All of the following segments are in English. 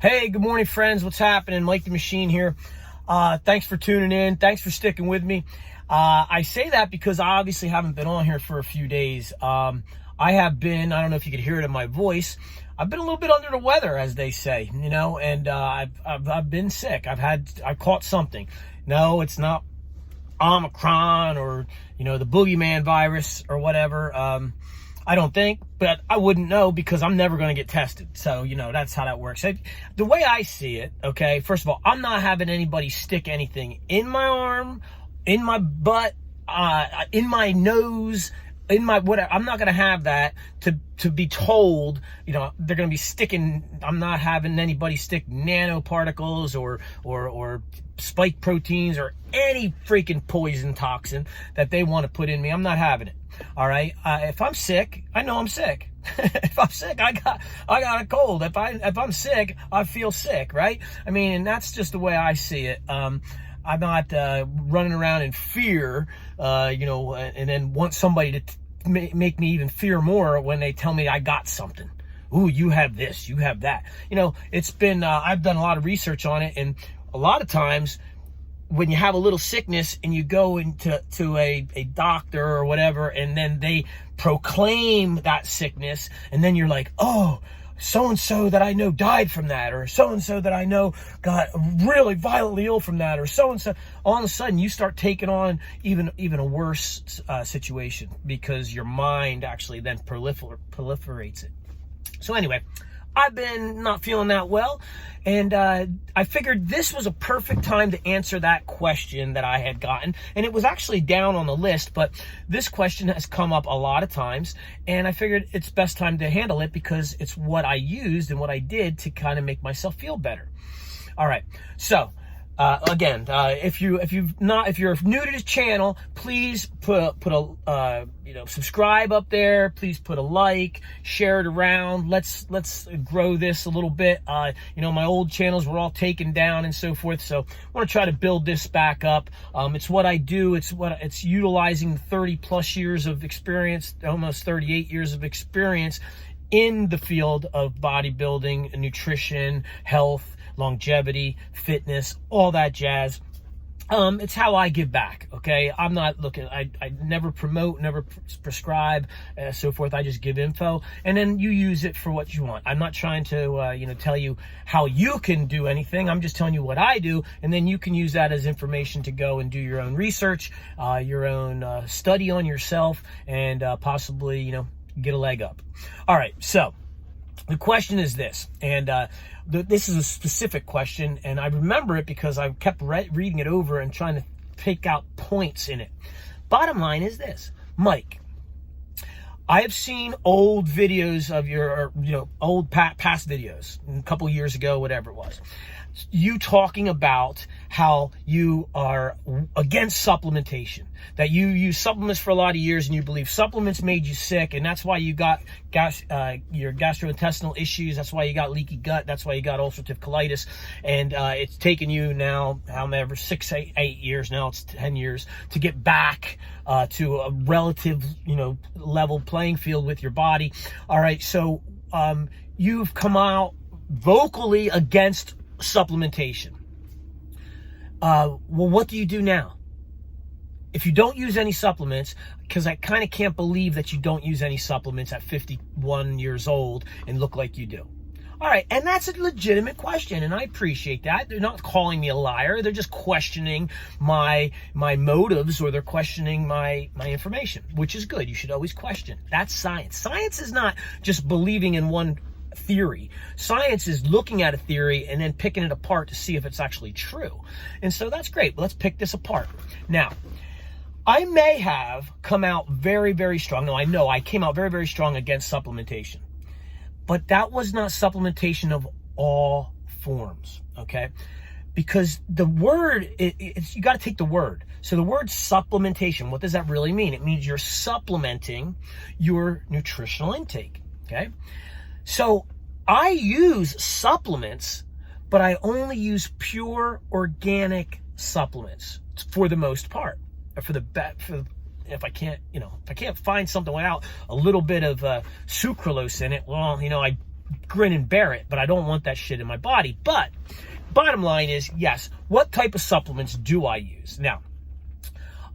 Hey, good morning, friends. What's happening? Mike the Machine here. Thanks for tuning in. Thanks for sticking with me. I say that because I obviously haven't been on here for a few days. I have been, I don't know if you could hear it in my voice, I've been a little bit under the weather, as they say, you know, and I've been sick. I caught something. No, it's not Omicron or, you know, the boogeyman virus or whatever. I don't think, but I wouldn't know because I'm never going to get tested. So, you know, that's how that works. The way I see it, okay, first of all, I'm not having anybody stick anything in my arm, in my butt, in my nose, in my whatever. I'm not going to have that to be told, you know, they're going to be sticking. I'm not having anybody stick nanoparticles or spike proteins or any freaking poison toxin that they want to put in me. I'm not having it. All right. If I'm sick, I know I'm sick. If I'm sick, I got a cold. If I'm sick, I feel sick. Right. I mean, and that's just the way I see it. I'm not running around in fear, you know, and then want somebody to make me even fear more when they tell me I got something. Ooh, you have this, you have that. You know, it's been, I've done a lot of research on it, and a lot of times when you have a little sickness and you go into a doctor or whatever, and then they proclaim that sickness, and then you're like, oh, so-and-so that I know died from that, or so-and-so that I know got really violently ill from that, or so-and-so. All of a sudden, you start taking on even a worse situation because your mind actually then proliferates it. So anyway, I've been not feeling that well, and I figured this was a perfect time to answer that question that I had gotten, and it was actually down on the list, but this question has come up a lot of times, and I figured it's best time to handle it because it's what I used and what I did to kind of make myself feel better. All right, so again, if you're new to this channel, please put a you know, subscribe up there. Please put a like, share it around. Let's grow this a little bit. You know, my old channels were all taken down and so forth, so I want to try to build this back up. It's what I do. It's utilizing 30 plus years of experience, almost 38 years of experience in the field of bodybuilding, nutrition, health, longevity, fitness, all that jazz. It's how I give back, okay? I'm not looking, I never promote, never prescribe, so forth. I just give info, and then you use it for what you want. I'm not trying to, you know, tell you how you can do anything. I'm just telling you what I do, and then you can use that as information to go and do your own research, your own study on yourself, and possibly, you know, get a leg up. All right, so the question is this, and this is a specific question, and I remember it because I kept reading it over and trying to pick out points in it. Bottom line is this: Mike, I have seen old videos of your, you know, old past videos, a couple years ago, whatever it was. You talking about how you are against supplementation, that you use supplements for a lot of years and you believe supplements made you sick, and that's why you got your gastrointestinal issues, that's why you got leaky gut, that's why you got ulcerative colitis, and it's taken you now, however, 8 years, now it's 10 years, to get back to a relative, you know, level playing field with your body. All right, so you've come out vocally against supplementation. Well, what do you do now? If you don't use any supplements, because I kind of can't believe that you don't use any supplements at 51 years old and look like you do. All right, and that's a legitimate question, and I appreciate that. They're not calling me a liar. They're just questioning my motives, or they're questioning my information, which is good. You should always question. That's science. Science is not just believing in one theory. Science is looking at a theory and then picking it apart to see if it's actually true. And so that's great. But let's pick this apart. Now, I may have come out very, very strong. No, I know I came out very, very strong against supplementation. But that was not supplementation of all forms, okay? Because the word, you got to take the word. So the word supplementation, what does that really mean? It means you're supplementing your nutritional intake, okay? So I use supplements, but I only use pure organic supplements for the most part. If I can't, you know, if I can't find something without a little bit of sucralose in it, well, you know, I grin and bear it, but I don't want that shit in my body. But bottom line is, yes, what type of supplements do I use? Now,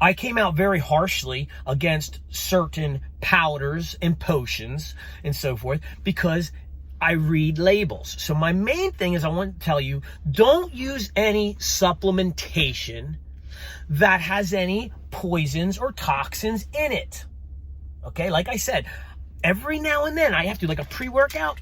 I came out very harshly against certain powders and potions and so forth because I read labels. So my main thing is I want to tell you, don't use any supplementation that has any poisons or toxins in it. Okay, like I said, every now and then I have to, like a pre-workout,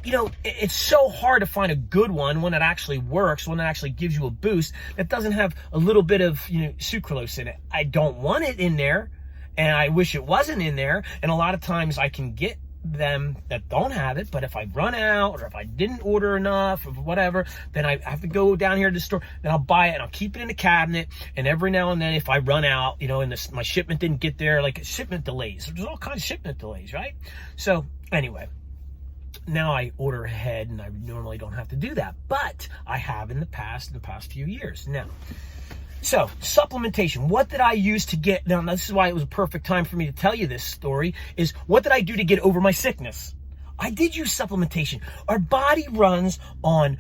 you know, it's so hard to find a good one that actually works, one that actually gives you a boost, that doesn't have a little bit of, you know, sucralose in it. I don't want it in there, and I wish it wasn't in there. And a lot of times I can get them that don't have it, but if I run out or if I didn't order enough or whatever, then I have to go down here to the store, then I'll buy it and I'll keep it in the cabinet. And every now and then, if I run out, you know, and my shipment didn't get there, like shipment delays, there's all kinds of shipment delays, right? So anyway, now I order ahead, and I normally don't have to do that, but I have in the past few years. Now, so supplementation, what did I use to get, now this is why it was a perfect time for me to tell you this story, is what did I do to get over my sickness? I did use supplementation. Our body runs on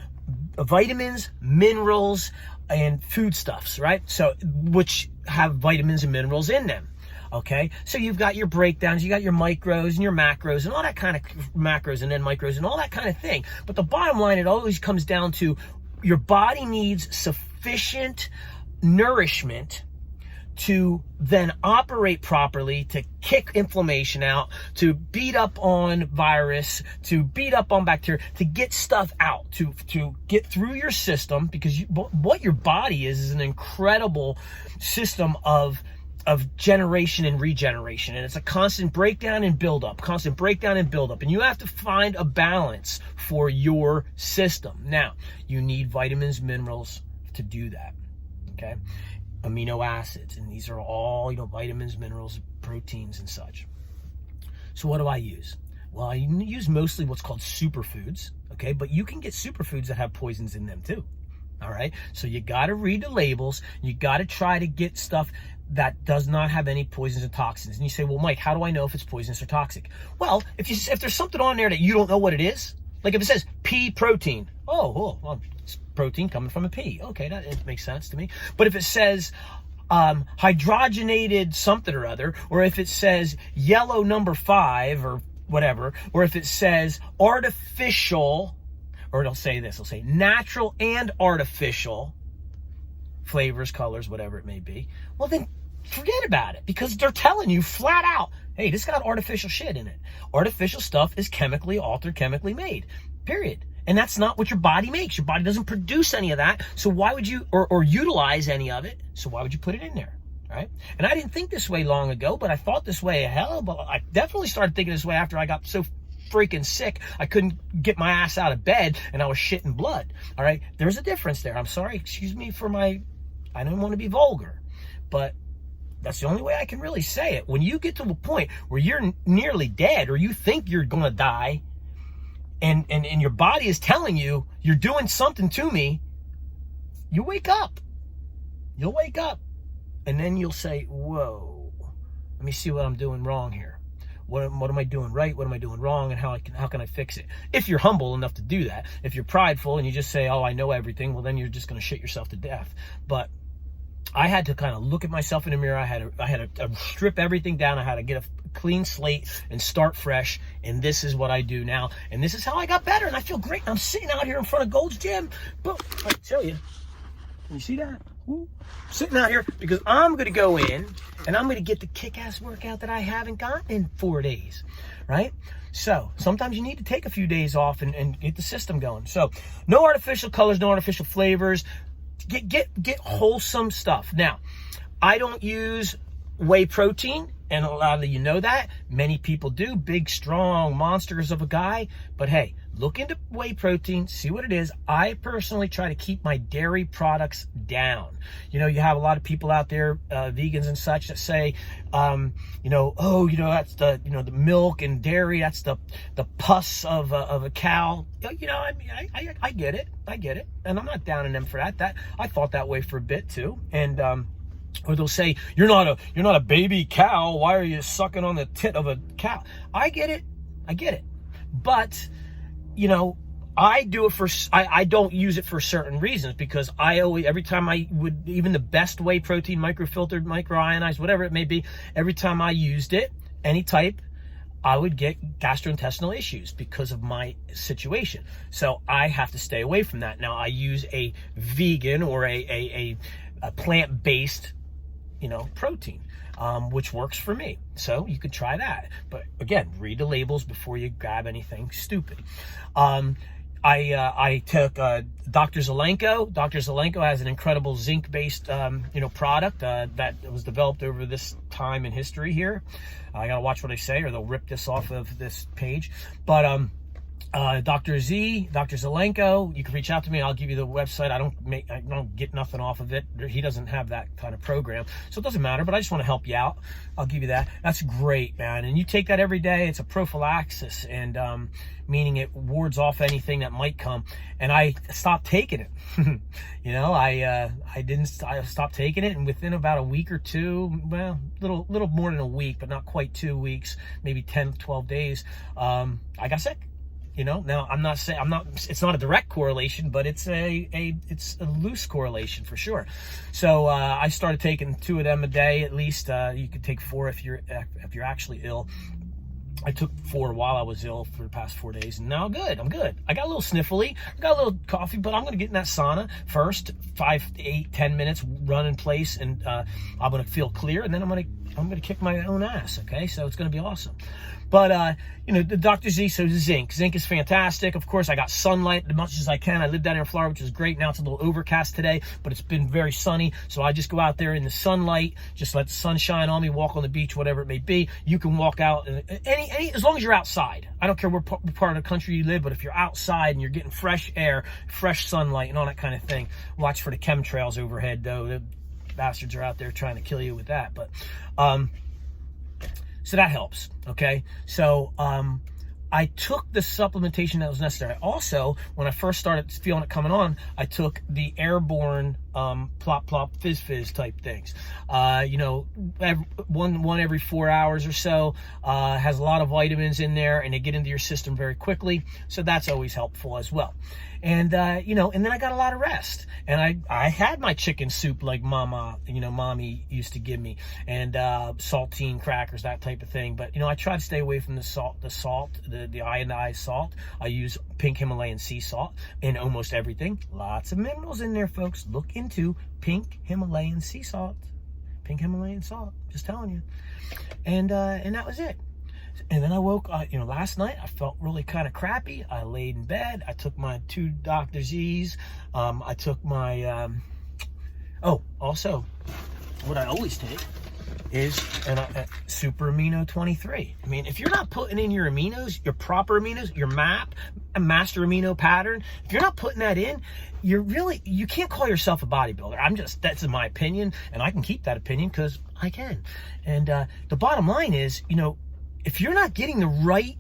vitamins, minerals, and foodstuffs, right? So, which have vitamins and minerals in them. Okay, so you've got your breakdowns, you got your micros and your macros and all that kind of macros and then micros and all that kind of thing. But the bottom line, it always comes down to your body needs sufficient nourishment to then operate properly, to kick inflammation out, to beat up on virus, to beat up on bacteria, to get stuff out, to get through your system, because what your body is an incredible system of generation and regeneration, and it's a constant breakdown and buildup, constant breakdown and buildup, and you have to find a balance for your system. Now, you need vitamins, minerals to do that, okay? Amino acids, and these are all, you know, vitamins, minerals, proteins, and such. So what do I use? Well, I use mostly what's called superfoods, okay? But you can get superfoods that have poisons in them too, all right? So you got to read the labels. You got to try to get stuff that does not have any poisons and toxins. And you say, well, Mike, how do I know if it's poisonous or toxic? Well, if there's something on there that you don't know what it is, like if it says pea protein, well, it's protein coming from a pea. Okay, that makes sense to me. But if it says hydrogenated something or other, or if it says yellow number 5 or whatever, or if it says artificial, or it'll say natural and artificial flavors, colors, whatever it may be, well then forget about it, because they're telling you flat out, hey, this got artificial shit in it. Artificial stuff is chemically altered, chemically made, period. And that's not what your body makes. Your body doesn't produce any of that. So why would you, or utilize any of it? So why would you put it in there, right? And I didn't think this way long ago, but I thought this way but I definitely started thinking this way after I got so freaking sick I couldn't get my ass out of bed and I was shitting blood, all right? There's a difference there. I'm sorry, excuse me for I don't want to be vulgar, but that's the only way I can really say it. When you get to a point where you're nearly dead, or you think you're going to die, and your body is telling you, you're doing something to me, you wake up. You'll wake up. And then you'll say, whoa, let me see what I'm doing wrong here. What am I doing right? What am I doing wrong? And how can I fix it? If you're humble enough to do that. If you're prideful and you just say, oh, I know everything, well, then you're just going to shit yourself to death. But I had to kind of look at myself in the mirror. I had to strip everything down. I had to get a clean slate and start fresh. And this is what I do now. And this is how I got better. And I feel great. I'm sitting out here in front of Gold's Gym. But I tell you, can you see that? Ooh. Sitting out here because I'm going to go in and I'm going to get the kick-ass workout that I haven't gotten in 4 days, right? So sometimes you need to take a few days off and get the system going. So no artificial colors, no artificial flavors. Get wholesome stuff. Now, I don't use whey protein, and a lot of you know that. Many people do. Big, strong monsters of a guy. But hey, look into whey protein, see what it is. I personally try to keep my dairy products down. You know, you have a lot of people out there, vegans and such, that say, that's the milk and dairy, that's the pus of a cow. You know, I mean, I get it. I get it. And I'm not downing them for that. I thought that way for a bit too. And, or they'll say, you're not a baby cow. Why are you sucking on the tit of a cow? I get it. But you know, I do it for, I don't use it for certain reasons, because I always, every time I would, even the best whey protein, microfiltered, microionized, whatever it may be, every time I used it, any type, I would get gastrointestinal issues because of my situation. So I have to stay away from that. Now I use a vegan or a plant-based, you know, protein, which works for me. So you could try that. But again, read the labels before you grab anything stupid. I took Dr. Zelenko. Dr. Zelenko has an incredible zinc-based, you know, product that was developed over this time in history here. I gotta watch what I say, or they'll rip this off of this page. But Dr. Zelenko, you can reach out to me. I'll give you the website. I don't get nothing off of it. He doesn't have that kind of program, so it doesn't matter. But I just want to help you out. I'll give you that. That's great, man. And you take that every day. It's a prophylaxis, and meaning it wards off anything that might come. And I stopped taking it. You know, I stopped taking it, and within about a week or two, well, little more than a week, but not quite 2 weeks, maybe 10, 12 days, I got sick. You know, now it's not a direct correlation, but it's a loose correlation for sure. So I started taking 2 of them a day at least. You could take 4 if you're actually ill. I took 4 while I was ill for the past 4 days, and now I'm good. I got a little sniffly, I got a little coffee, but I'm going to get in that sauna first, 5 to 8, 10 minutes, run in place, and I'm going to feel clear, and then I'm going to kick my own ass, okay? So it's going to be awesome. But, you know, the Dr. Z, so zinc. Zinc is fantastic. Of course, I got sunlight as much as I can. I live down here in Florida, which is great. Now it's a little overcast today, but it's been very sunny. So I just go out there in the sunlight, just let the sun shine on me, walk on the beach, whatever it may be. You can walk out, as long as you're outside. I don't care what part of the country you live, but if you're outside and you're getting fresh air, fresh sunlight, and all that kind of thing, watch for the chemtrails overhead, though. The bastards are out there trying to kill you with that. But, so that helps, okay? So I took the supplementation that was necessary. Also, when I first started feeling it coming on, I took the airborne plop plop fizz fizz type things. You know, one every 4 hours or so, has a lot of vitamins in there, and they get into your system very quickly. So that's always helpful as well. And you know, and then I got a lot of rest, and I had my chicken soup like mommy used to give me, and saltine crackers, that type of thing. But you know, I try to stay away from the ionized salt. I use pink Himalayan sea salt in almost everything. Lots of minerals in there, folks. Look into pink Himalayan sea salt, pink Himalayan salt. Just telling you. And that was it. And then I woke up, you know, last night I felt really kind of crappy. I laid in bed. I took my 2 Dr. Z's. I took my, also, what I always take is Super Amino 23. I mean, if you're not putting in your aminos, your proper aminos, your MAP, a master amino pattern, if you're not putting that in, you can't call yourself a bodybuilder. That's my opinion, and I can keep that opinion because I can. And the bottom line is, you know, if you're not getting the right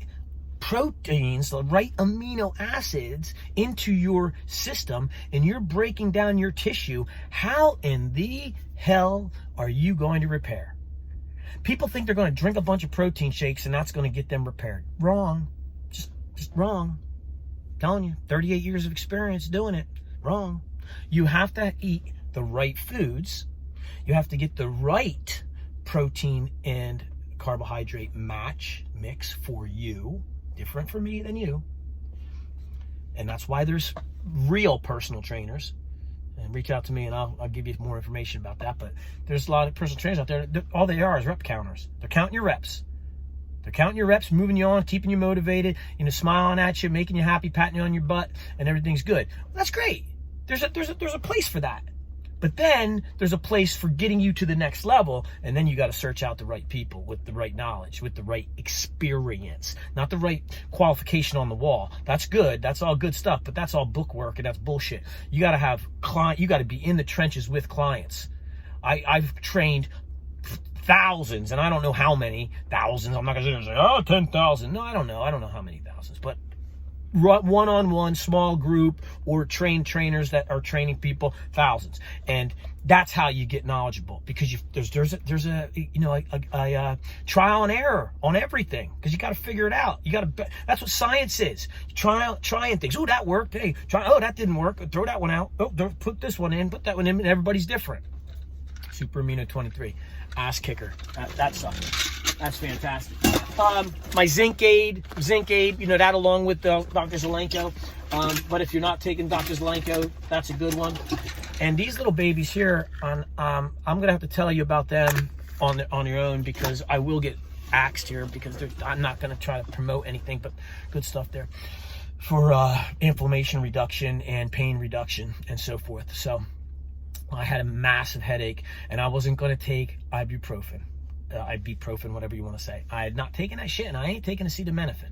proteins, the right amino acids into your system, and you're breaking down your tissue, how in the hell are you going to repair? People think they're going to drink a bunch of protein shakes and that's going to get them repaired. Wrong. Just wrong. I'm telling you, 38 years of experience doing it. Wrong. You have to eat the right foods. You have to get the right protein and carbohydrate mix for you, different for me than you. And that's why there's real personal trainers. And reach out to me and I'll give you more information about that. But there's a lot of personal trainers out there. All they are is rep counters. They're counting your reps. They're counting your reps, moving you on, keeping you motivated, you know, smiling at you, making you happy, patting you on your butt, and everything's good. Well, that's great. There's a place for that. But then there's a place for getting you to the next level, and then you got to search out the right people with the right knowledge, with the right experience, not the right qualification on the wall. That's good. That's all good stuff, but that's all book work, and that's bullshit. You got to have you got to be in the trenches with clients. I've trained thousands, and I don't know how many thousands. I'm not going to say, 10,000. No, I don't know. I don't know how many thousands, but one-on-one, small group, or trained trainers that are training people, thousands. And that's how you get knowledgeable, because there's a trial and error on everything, because you got to figure it out. That's what science is. Trying things. Oh, that worked. Hey, that didn't work. Throw that one out. Oh, put this one in. Put that one in. And everybody's different. Super Amino 23, ass kicker. That sucks. That's fantastic. My Zinc Aid, that along with Dr. Zelenko. But if you're not taking Dr. Zelenko, that's a good one. And these little babies here, I'm gonna have to tell you about them on your own, because I will get axed here, because I'm not gonna try to promote anything, but good stuff there for inflammation reduction and pain reduction and so forth. So I had a massive headache, and I wasn't gonna take ibuprofen. Ibuprofen, whatever you want to say. I had not taken that shit, and I ain't taking acetaminophen.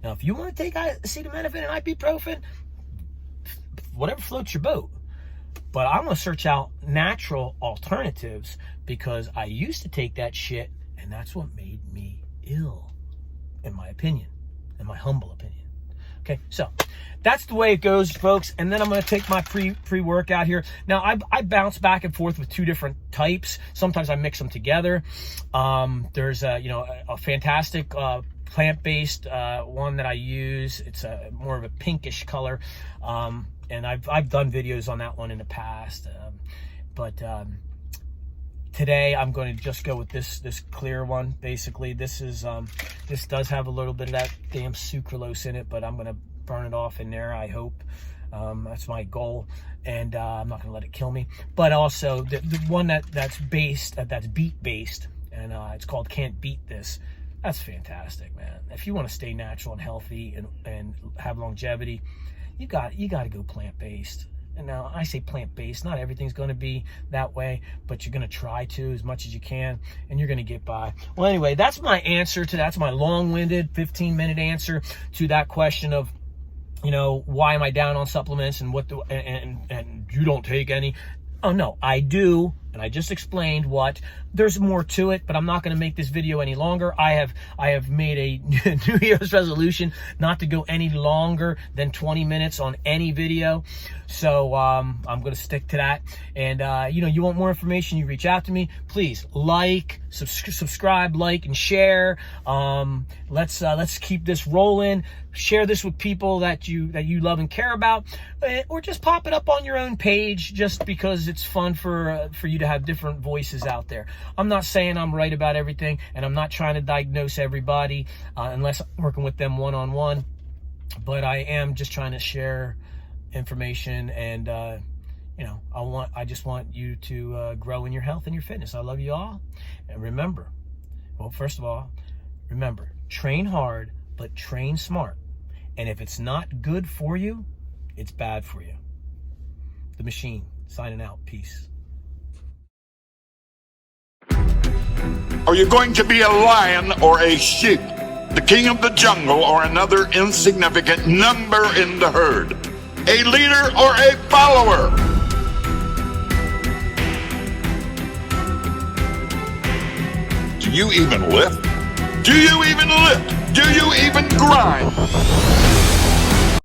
Now, if you want to take acetaminophen and ibuprofen, whatever floats your boat. But I'm going to search out natural alternatives, because I used to take that shit, and that's what made me ill, in my opinion, in my humble opinion. Okay, so that's the way it goes, folks. And then I'm going to take my pre-workout here. Now, I bounce back and forth with two different types. Sometimes I mix them together. There's a fantastic plant-based one that I use. It's more of a pinkish color, and I've done videos on that one in the past. Today I'm going to just go with this clear one. Basically, this does have a little bit of that damn sucralose in it, but I'm going to burn it off in there, I hope. That's my goal, and I'm not going to let it kill me. But also the one that's beet based, and it's called Can't Beat This. That's fantastic, man. If you want to stay natural and healthy and have longevity, you got to go plant based. And now I say plant-based, not everything's going to be that way, but you're going to try to as much as you can, and you're going to get by. Well, anyway, that's my answer to that's my long-winded 15-minute answer to that question of, why am I down on supplements, and and you don't take any. Oh no, I do, and I just explained what. There's more to it, but I'm not going to make this video any longer. I have made a New Year's resolution not to go any longer than 20 minutes on any video. So I'm going to stick to that. And you want more information, you reach out to me. Please subscribe, like, and share. Let's keep this rolling. Share this with people that you love and care about, or just pop it up on your own page, just because it's fun for you to have different voices out there. I'm not saying I'm right about everything, and I'm not trying to diagnose everybody unless I'm working with them one-on-one, but I am just trying to share information, and I just want you to grow in your health and your fitness. I love you all, and remember, first of all, train hard, but train smart. And if it's not good for you, it's bad for you. The Machine, signing out. Peace. Are you going to be a lion or a sheep, the king of the jungle or another insignificant number in the herd, a leader or a follower? Do you even lift? Do you even lift? Do you even grind?